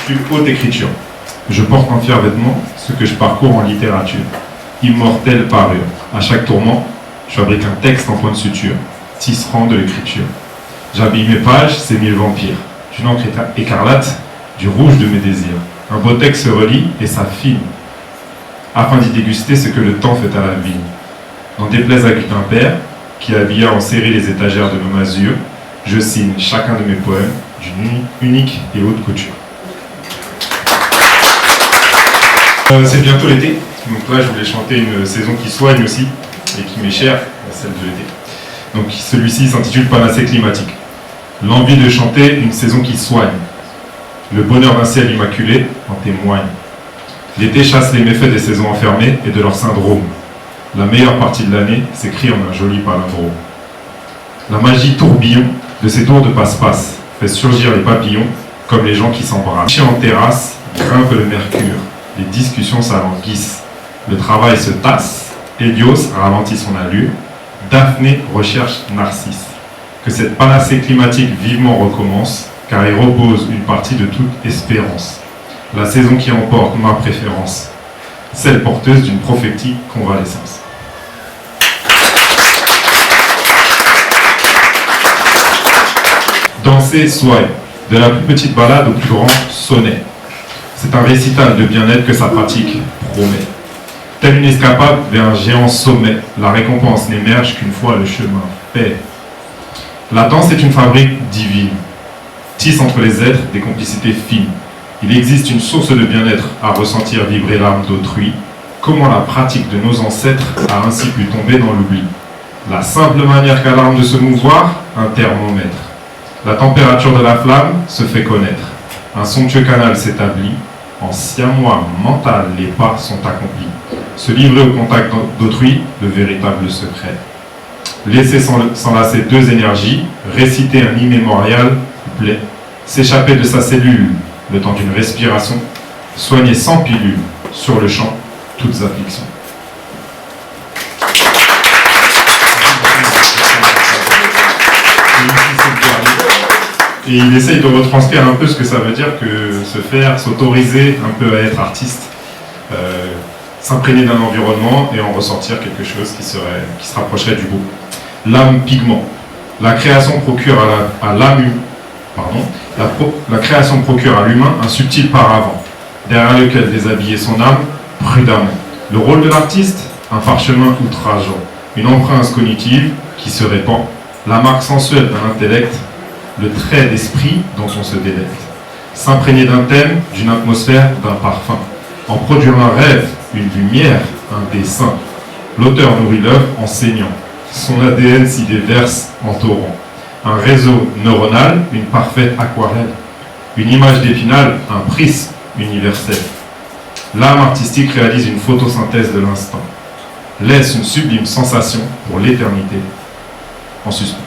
suis haute écriture. Je porte en fier vêtement ce que je parcours en littérature. Immortelle parure. À chaque tourment, je fabrique un texte en point de suture. Tisserand de l'écriture. J'habille mes pages, ces 1000 vampires. D'une encre écarlate, du rouge de mes désirs. Un beau texte se relie et s'affine, afin d'y déguster ce que le temps fait à la vigne. N'en déplaise à Gutin Père, qui habilla en série les étagères de nos masures, je signe chacun de mes poèmes d'une unique et haute couture. C'est bientôt l'été, donc là je voulais chanter une saison qui soigne aussi, et qui m'est chère, celle de l'été. Donc celui-ci s'intitule Panacée climatique. L'envie de chanter une saison qui soigne. Le bonheur d'un ciel immaculé en témoigne. L'été chasse les méfaits des saisons enfermées et de leur syndrome. La meilleure partie de l'année s'écrit en un joli palindrome. La magie tourbillon de ces tours de passe-passe fait surgir les papillons comme les gens qui s'embrassent. Chien en terrasse, grimpe le mercure. Les discussions s'alanguissent. Le travail se tasse. Hélios ralentit son allure. Daphné recherche Narcisse. Que cette panacée climatique vivement recommence, car il repose une partie de toute espérance. La saison qui emporte ma préférence, celle porteuse d'une prophétique convalescence. Danser soigne, de la plus petite balade au plus grand sonnet. C'est un récital de bien-être que sa pratique promet. Telle une escapade vers un géant sommet, la récompense n'émerge qu'une fois le chemin fait. La danse est une fabrique divine, tisse entre les êtres des complicités fines. Il existe une source de bien-être à ressentir vibrer l'âme d'autrui. Comment la pratique de nos ancêtres a ainsi pu tomber dans l'oubli? La simple manière qu'a l'âme de se mouvoir, un thermomètre. La température de la flamme se fait connaître. Un somptueux canal s'établit. En siamois mental, les pas sont accomplis. Se livrer au contact d'autrui, le véritable secret. Laisser s'enlacer deux énergies, réciter un immémorial couplet, s'échapper de sa cellule le temps d'une respiration, soigner sans pilule, sur le champ, toutes afflictions. Et il essaye de retranscrire un peu ce que ça veut dire que se faire, s'autoriser un peu à être artiste, s'imprégner d'un environnement et en ressortir quelque chose qui se rapprocherait du beau. L'âme pigment. La création procure à l'âme, la création procure à l'humain un subtil paravent, derrière lequel déshabiller son âme prudemment. Le rôle de l'artiste, un parchemin outrageant, une empreinte cognitive qui se répand, la marque sensuelle d'un intellect, le trait d'esprit dont on se délecte. S'imprégner d'un thème, d'une atmosphère, d'un parfum. En produire un rêve, une lumière, un dessin. L'auteur nourrit l'œuvre en saignant. Son ADN s'y déverse en torrent. Un réseau neuronal, une parfaite aquarelle. Une image d'Épinal, un prisme universel. L'âme artistique réalise une photosynthèse de l'instant. Laisse une sublime sensation pour l'éternité en suspens.